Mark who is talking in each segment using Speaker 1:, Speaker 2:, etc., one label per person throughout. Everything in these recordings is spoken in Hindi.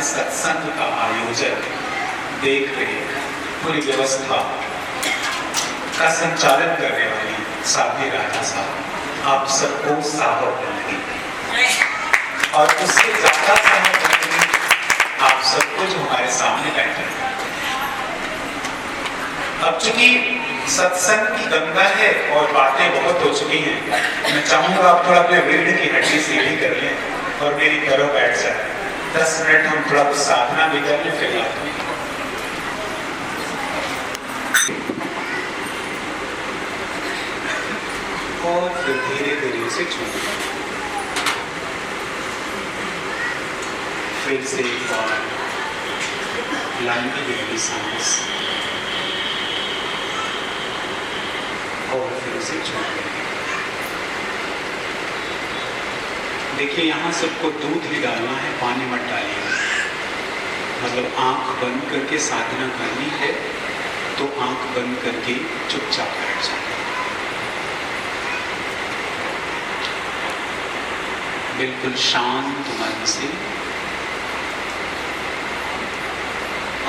Speaker 1: सत्संग का आयोजन, देख रेख, पूरी व्यवस्था का संचालन करने वाली साध्वी राधा साहब, आप सबको साहब बनेंगे और उससे ज्यादा साहब बनेंगे आप सबको जो हमारे सामने बैठे हैं। अब चूंकि सत्संग की गंगा है और बातें बहुत हो चुकी हैं, मैं चाहूंगा आप थोड़ा अपने रीढ़ की हड्डी सीधी कर लें और मेरी तरफ बैठ जाए। 10 मिनट हम थोड़ा कुछ साधना भी कर लें फिलहाल। और फिर धीरे धीरे उसे छूट, फिर से एक बार लंबी गहरी सांस और फिर उसे छोड़ देंगे। देखिए यहाँ सबको दूध ही डालना है, पानी मत डालिए। मतलब आंख बंद करके साधना करनी है तो आंख बंद करके चुपचाप बैठ जाए। बिल्कुल शांत मन से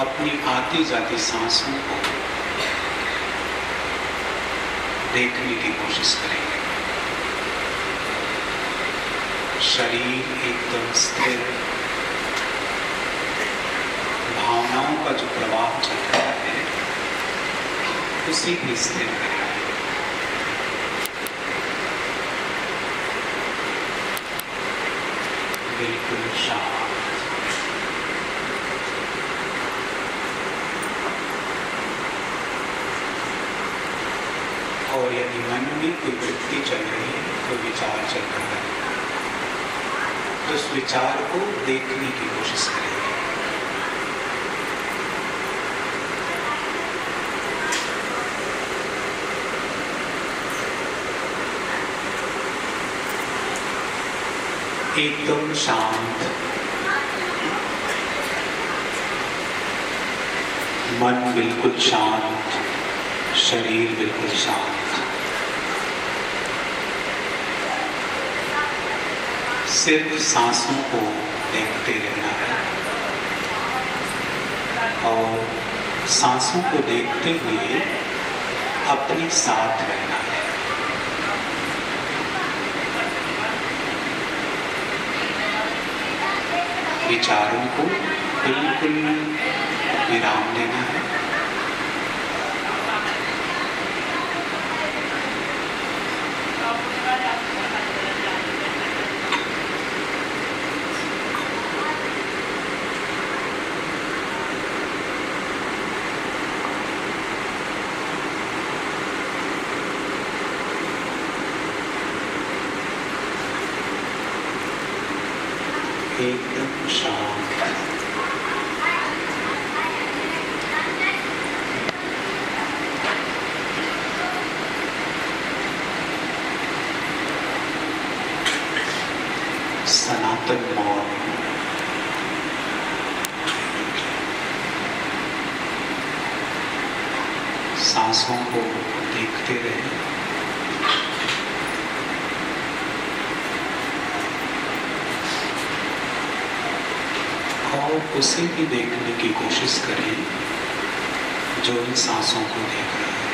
Speaker 1: अपनी आती जाती सांसों को देखने की कोशिश करेंगे। शरीर एकदम स्थिर, भावनाओं का जो प्रवाह चल रहा है उसी को स्थिर करेंगे। बिल्कुल शांत। और यदि मन में कोई वृत्ति चल रही है, कोई विचार चल रहा है, तो उस विचार को देखने की कोशिश करेंगे। एकदम शांत मन, बिल्कुल शांत शरीर, बिल्कुल शांत। सिर्फ सांसों को देखते रहना है और सांसों को देखते हुए अपने साथ रहना है। विचारों को बिल्कुल विराम देना है। एकदम शांत। सनातन मौन। सांसों को देखते रहे। और उसे भी देखने की कोशिश करें जो इन सांसों को देख रहा है।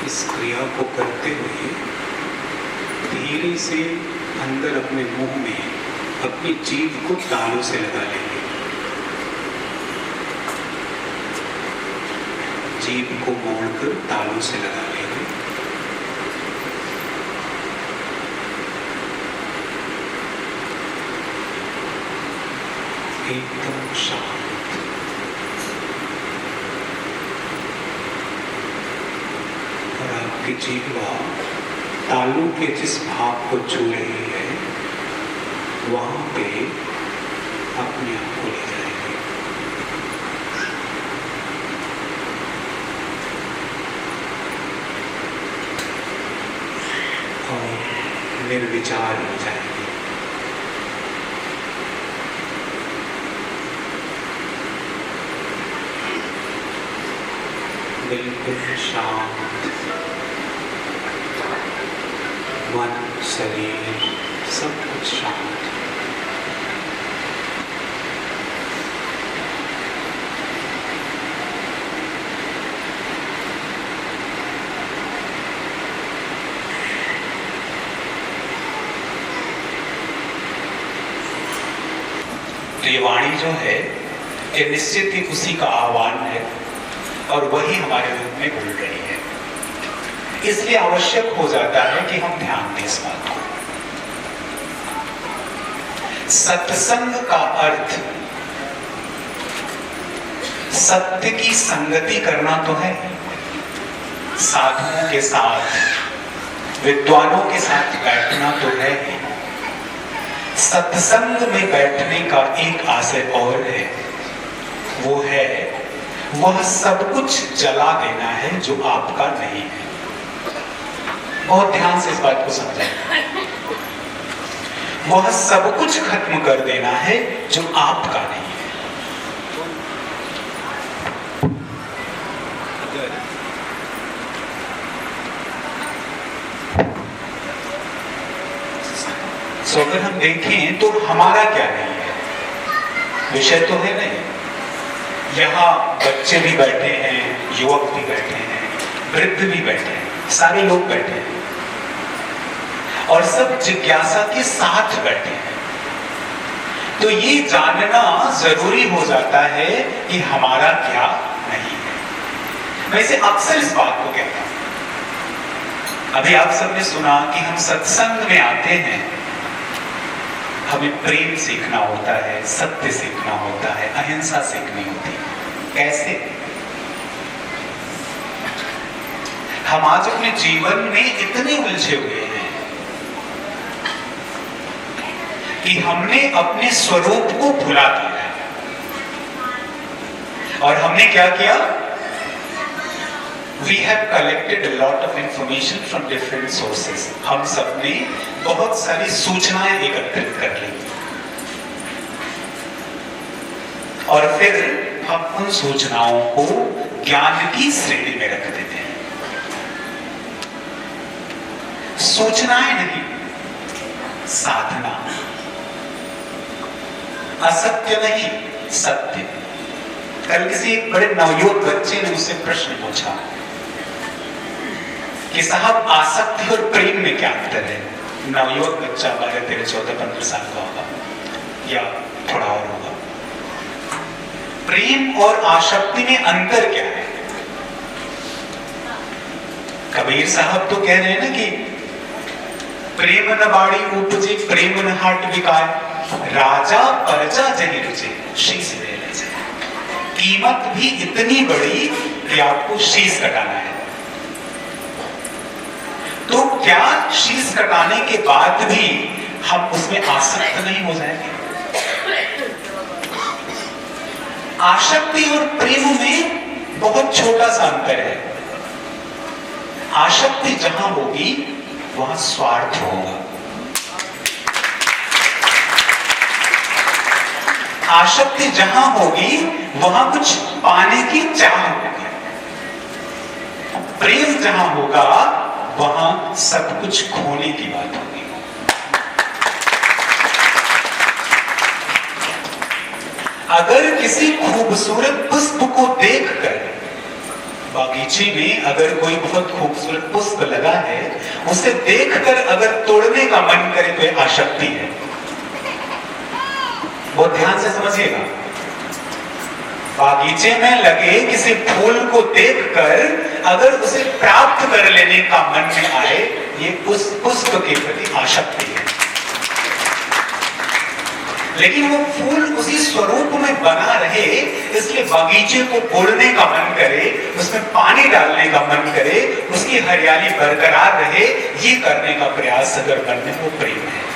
Speaker 1: इस क्रिया को करते हुए धीरे से अंदर अपने मुंह में अपनी जीभ को तालू से लगा लेंगे। जीभ को मोड़कर तालू से लगा लेंगे। एकदम शांत। और आपकी जीभा तालू के जिस भाग को छू रही है वहां पे अपने आप को ले जाएगी। निर्विचार हो जाएगी। बिल्कुल शांत, मन शरीर सब कुछ शांत। तो ये वाणी जो है ये निश्चित ही उसी का आह्वान है और वही हमारे रूप में बोल रही है। इसलिए आवश्यक हो जाता है कि हम ध्यान दें इस बात को। सत्संग का अर्थ सत्य की संगति करना तो है, साधुओं के साथ विद्वानों के साथ बैठना तो है। सत्संग में बैठने का एक आशय और है, वो है वह सब कुछ जला देना है जो आपका नहीं है। बहुत ध्यान से इस बात को समझें। वह सब कुछ खत्म कर देना है जो आपका नहीं है। तो अगर हम देखें तो हमारा क्या नहीं है, विषय तो है नहीं। यहाँ बच्चे भी बैठे हैं, युवक भी बैठे हैं, वृद्ध भी बैठे हैं, सारे लोग बैठे हैं और सब जिज्ञासा के साथ बैठे हैं। तो ये जानना जरूरी हो जाता है कि हमारा क्या नहीं है। मैं इसे अक्सर इस बात को कहता हूं। अभी आप सबने सुना कि हम सत्संग में आते हैं, हमें प्रेम सीखना होता है, सत्य सीखना होता है, अहिंसा सीखनी होती है। कैसे? हम आज अपने जीवन में इतने उलझे हुए हैं कि हमने अपने स्वरूप को भुला दिया है। और हमने क्या किया? We have collected a lot of information from different sources. हम सबने बहुत सारी सूचनाएं एकत्रित कर ली और फिर हम उन सूचनाओं को ज्ञान की श्रेणी में रख देते हैं। सूचनाएं नहीं, साधना। असत्य नहीं, सत्य। कल किसी एक बड़े नवयुवक बच्चे ने मुझसे प्रश्न पूछा कि साहब आसक्ति और प्रेम में क्या अंतर है? नवयुवक बच्चा 12, 13, 14, 15 साल का होगा या थोड़ा और होगा। प्रेम और आसक्ति में अंतर क्या है? कबीर साहब तो कह रहे हैं ना कि प्रेम न बाड़ी उपजे, प्रेम न हाट बिकाय, राजा प्रजा जही रुचे, शीश ले ले। कीमत भी इतनी बड़ी कि आपको शीश कटाना है। तो क्या शीश कटाने के बाद भी हम उसमें आसक्त नहीं हो जाएंगे? आसक्ति और प्रेम में बहुत छोटा सा अंतर है। आसक्ति जहां होगी वहां स्वार्थ होगा। आसक्ति जहां होगी वहां कुछ पाने की चाह होगी। प्रेम जहां होगा वहां सब कुछ खोने की बात होगी। अगर किसी खूबसूरत पुष्प को देखकर, बागीचे में अगर कोई बहुत खूबसूरत पुष्प लगा है, उसे देखकर अगर तोड़ने का मन करे तो यह आसक्ति है। बहुत ध्यान से समझिएगा। बागीचे में लगे किसी फूल को देखकर अगर उसे प्राप्त कर लेने का मन में आए, ये उस पुष्प के प्रति आसक्ति है। लेकिन वो फूल उसी स्वरूप में बना रहे, इसलिए बागीचे को तोड़ने का मन करे, उसमें पानी डालने का मन करे, उसकी हरियाली बरकरार रहे, ये करने का प्रयास अगर मन में, वो प्रेम है।